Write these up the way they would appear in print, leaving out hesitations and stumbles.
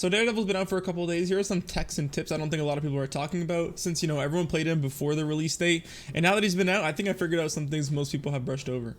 So Daredevil's been out for a couple of days. Here are some techs and tips I don't think a lot of people are talking about, since, you know, everyone played him before the release date. And now that he's been out, I think I figured out some things most people have brushed over.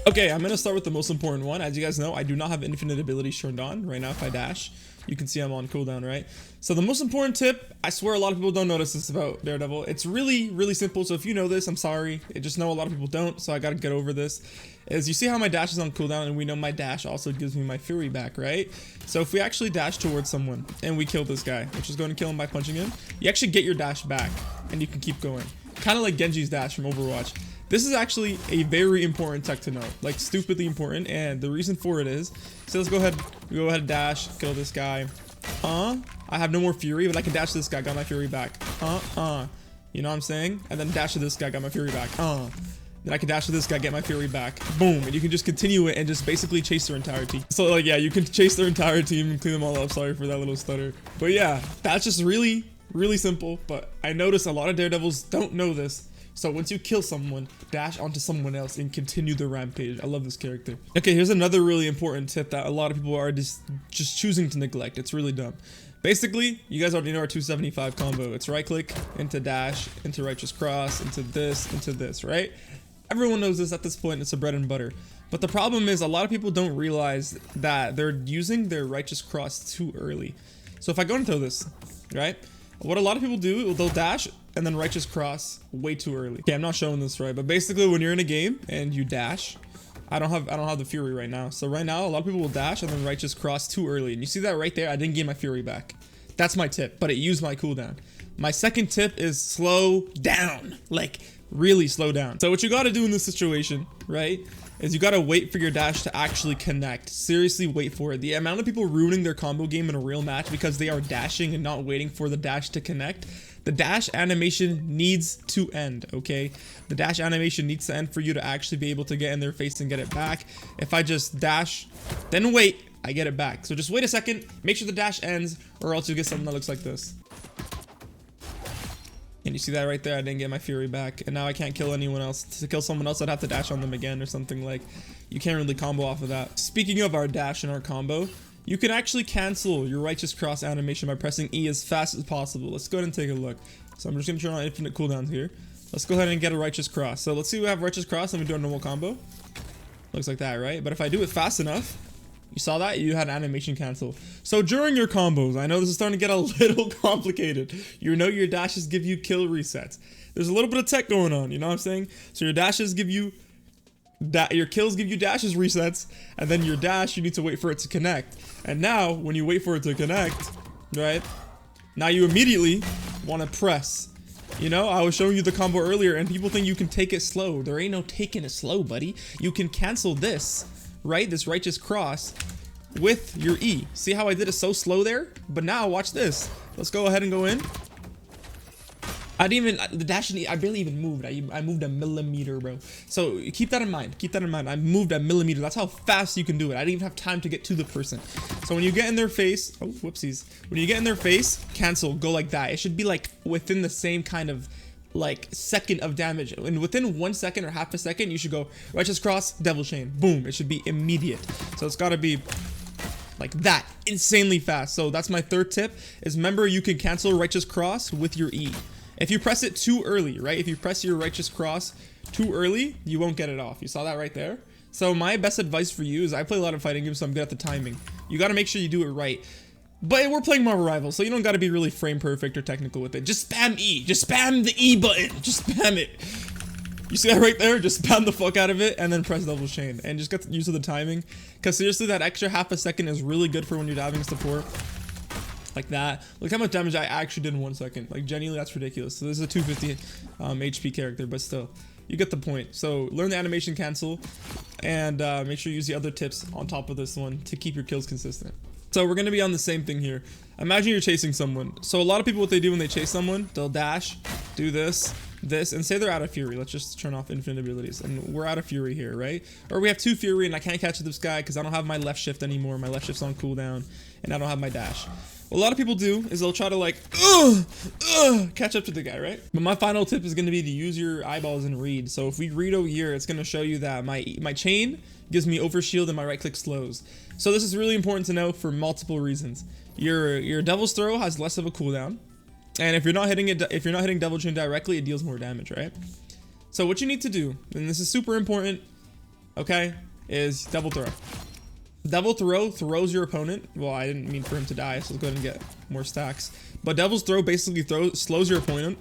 Okay, I'm gonna start with the most important one. As you guys know, I do not have infinite abilities turned on. Right now, if I dash, you can see I'm on cooldown, right? So the most important tip, I swear a lot of people don't notice this about Daredevil. It's really, really simple. So if you know this, I'm sorry. I just know a lot of people don't, so I gotta get over this. Is you see how my dash is on cooldown, and we know my dash also gives me my fury back, right? So if we actually dash towards someone and we kill this guy, which is going to kill him by punching him, you actually get your dash back and you can keep going. Kind of like Genji's dash from Overwatch. This is actually a very important tech to know, like stupidly important, and the reason for it is, so let's go ahead, dash, kill this guy. I have no more fury, but I can dash to this guy, got my fury back. You know what I'm saying? And then dash to this guy, got my fury back. Then I can dash to this guy, get my fury back. Boom, and you can just continue it and just basically chase their entire team. So like, yeah, you can chase their entire team and clean them all up. Sorry for that little stutter. But yeah, that's just really, really simple. But I notice a lot of Daredevils don't know this. So once you kill someone, dash onto someone else and continue the rampage. I love this character. Okay, here's another really important tip that a lot of people are just choosing to neglect. It's really dumb. Basically, you guys already know our 275 combo. It's right click, into dash, into righteous cross, into this, right? Everyone knows this at this point. It's a bread and butter. But the problem is a lot of people don't realize that they're using their righteous cross too early. So if I go into this, right? What a lot of people do, they'll dash and then righteous cross way too early. Okay, I'm not showing this right, but basically when you're in a game and you dash, I don't have the fury right now. So right now, a lot of people will dash and then righteous cross too early. And you see that right there? I didn't gain my fury back. That's my tip, but it used my cooldown. My second tip is slow down, like really slow down. So what you got to do in this situation, right, is you got to wait for your dash to actually connect. Seriously, wait for it. The amount of people ruining their combo game in a real match because they are dashing and not waiting for the dash to connect. The dash animation needs to end, okay? The dash animation needs to end for you to actually be able to get in their face and get it back. If I just dash, then wait, I get it back. So just wait a second, make sure the dash ends, or else you get something that looks like this. And you see that right there? I didn't get my fury back, and now I can't kill anyone else. To kill someone else, I'd have to dash on them again or something. Like, you can't really combo off of that. Speaking of our dash and our combo, you can actually cancel your righteous cross animation by pressing E as fast as possible. Let's go ahead and take a look. So I'm just gonna turn on infinite cooldowns here. Let's go ahead and get a righteous cross. So let's see, we have righteous cross and we do a normal combo. Looks like that, right? But if I do it fast enough, you saw that? You had animation cancel. So during your combos, I know this is starting to get a little complicated. You know your dashes give you kill resets. There's a little bit of tech going on, you know what I'm saying? So your dashes give you, your kills give you dashes resets, and then your dash, you need to wait for it to connect. And now, when you wait for it to connect, right? Now you immediately want to press. You know, I was showing you the combo earlier, and people think you can take it slow. There ain't no taking it slow, buddy. You can cancel this, right? This righteous cross with your E. See how I did it so slow there? But now watch this. Let's go ahead and go in. I didn't even, the dash and E, I barely even moved. I moved a millimeter, bro. So keep that in mind. Keep that in mind. I moved a millimeter. That's how fast you can do it. I didn't even have time to get to the person. So when you get in their face, oh, whoopsies. When you get in their face, cancel, go like that. It should be like within the same kind of like second of damage. And within 1 second or half a second, you should go righteous cross, devil chain. Boom. It should be immediate. So it's got to be like that, insanely fast. So that's my third tip, is remember you can cancel righteous cross with your E. If you press it too early, right? If you press your righteous cross too early, you won't get it off. You saw that right there? So my best advice for you is, I play a lot of fighting games, so I'm good at the timing. You got to make sure you do it right. But we're playing Marvel Rivals, so you don't got to be really frame perfect or technical with it. Just spam E. Just spam the E button. Just spam it. You see that right there? Just spam the fuck out of it and then press double chain. And just get used to the timing. Because seriously, that extra half a second is really good for when you're diving support. Like that. Look how much damage I actually did in 1 second. Like, genuinely, that's ridiculous. So this is a 250 HP character, but still, you get the point. So learn the animation cancel, and make sure you use the other tips on top of this one to keep your kills consistent. So we're gonna be on the same thing here. Imagine you're chasing someone. So a lot of people, what they do when they chase someone, they'll dash, do this, and say they're out of fury. Let's just turn off infinite abilities, and we're out of fury here, right? Or we have 2 fury and I can't catch this guy because I don't have my left shift anymore. My left shift's on cooldown and I don't have my dash. What a lot of people do is they'll try to like catch up to the guy, right? But my final tip is going to be to use your eyeballs and read. So if we read over here, it's going to show you that my chain gives me overshield, and my right click slows. So this is really important to know for multiple reasons. Your Devil's Throw has less of a cooldown, and if you're not hitting Devil Chain directly, it deals more damage, right? So what you need to do, and this is super important, okay, is Devil Throw. Devil Throw throws your opponent. Well, I didn't mean for him to die, so let's go ahead and get more stacks. But Devil's Throw basically slows your opponent,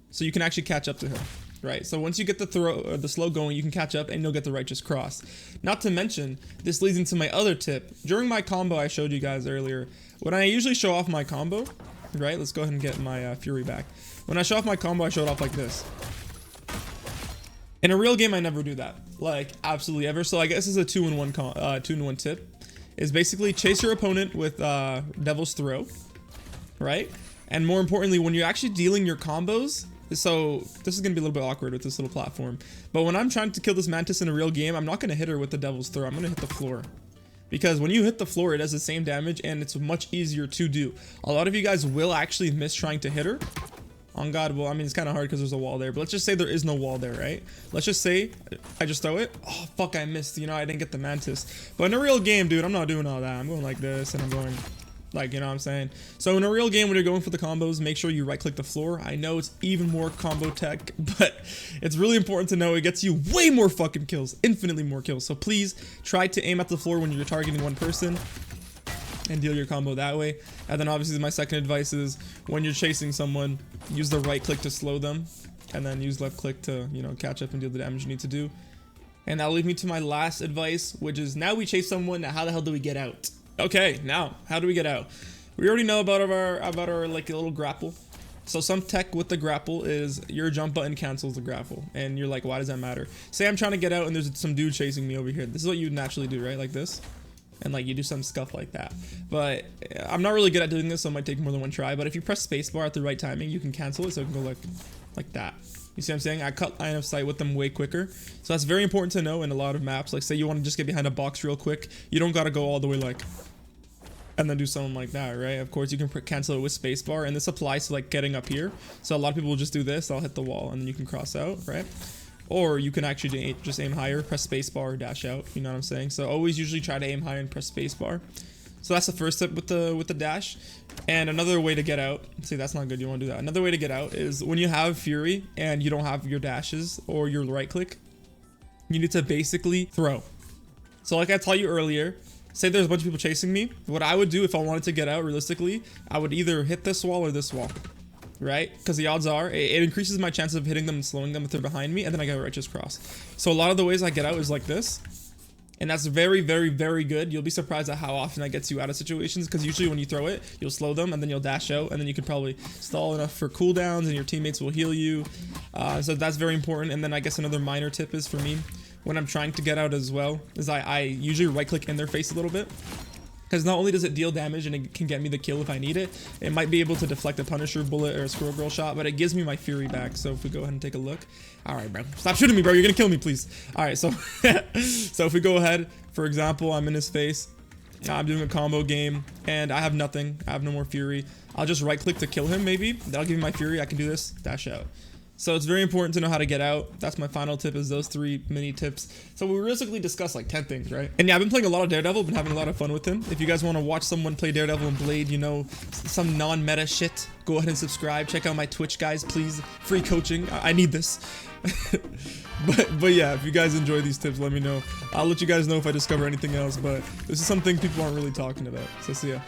so you can actually catch up to him, right? So once you get the slow going, you can catch up and you'll get the Righteous Cross. Not to mention, this leads into my other tip. During my combo I showed you guys earlier, when I usually show off my combo, right? Let's go ahead and get my Fury back. When I show off my combo, I show it off like this. In a real game, I never do that, like absolutely ever. So I guess this is a two-in-one tip. Is basically chase your opponent with Devil's Throw, right? And more importantly, when you're actually dealing your combos, so this is gonna be a little bit awkward with this little platform, but when I'm trying to kill this Mantis in a real game, I'm not gonna hit her with the Devil's Throw. I'm gonna hit the floor. Because when you hit the floor, it does the same damage and it's much easier to do. A lot of you guys will actually miss trying to hit her. On God, well, I mean, it's kind of hard because there's a wall there, but let's just say there is no wall there, right? Let's just say I just throw it. Oh, fuck, I missed. You know, I didn't get the Mantis. But in a real game, dude, I'm not doing all that. I'm going like this, and I'm going like, you know what I'm saying? So in a real game, when you're going for the combos, make sure you right-click the floor. I know it's even more combo tech, but it's really important to know it gets you way more fucking kills, infinitely more kills. So please try to aim at the floor when you're targeting one person and deal your combo that way. And then obviously my second advice is when you're chasing someone, use the right click to slow them and then use left click to, you know, catch up and deal the damage you need to do. And that'll lead me to my last advice, which is now we chase someone, now how the hell do we get out? Okay, now how do we get out? We already know about our like little grapple. So some tech with the grapple is your jump button cancels the grapple, and you're like, why does that matter? Say I'm trying to get out and there's some dude chasing me over here. This is what you naturally do, right? Like this. And like you do some stuff like that, but I'm not really good at doing this, so it might take more than one try. But if you press spacebar at the right timing, you can cancel it, so it can go like that. You see what I'm saying? I cut line of sight with them way quicker, so that's very important to know in a lot of maps. Like say you want to just get behind a box real quick, you don't gotta go all the way like and then do something like that, right? Of course you can cancel it with spacebar, and this applies to like getting up here. So a lot of people will just do this. I'll hit the wall and then you can cross out, right? Or you can actually just aim higher, press spacebar, dash out. You know what I'm saying? So always usually try to aim higher and press spacebar. So that's the first step with the dash. And another way to get out, see that's not good, you want to do that. Another way to get out is when you have Fury and you don't have your dashes or your right click, you need to basically throw. So like I told you earlier, say there's a bunch of people chasing me. What I would do if I wanted to get out realistically, I would either hit this wall or this wall. Right? Because the odds are it increases my chances of hitting them and slowing them if they're behind me, and then I get a Righteous Cross. So a lot of the ways I get out is like this, and that's very, very, very good. You'll be surprised at how often that gets you out of situations, because usually when you throw it, you'll slow them and then you'll dash out, and then you can probably stall enough for cooldowns and your teammates will heal you. So that's very important. And then I guess another minor tip is for me, when I'm trying to get out as well, is I usually right click in their face a little bit. Because not only does it deal damage and it can get me the kill if I need it, it might be able to deflect a Punisher bullet or a Squirrel Girl shot, but it gives me my Fury back. So if we go ahead and take a look. Alright, bro. Stop shooting me, bro. You're going to kill me, please. Alright, so so if we go ahead, for example, I'm in his face. I'm doing a combo game and I have nothing. I have no more Fury. I'll just right click to kill him maybe. That'll give me my Fury. I can do this. Dash out. So it's very important to know how to get out. That's my final tip, is those 3 mini tips. So we realistically discussed like 10 things, right? And yeah, I've been playing a lot of Daredevil, been having a lot of fun with him. If you guys want to watch someone play Daredevil and Blade, you know, some non-meta shit, go ahead and subscribe. Check out my Twitch, guys, please. Free coaching. I need this. but yeah, if you guys enjoy these tips, let me know. I'll let you guys know if I discover anything else, but this is something people aren't really talking about. So see ya.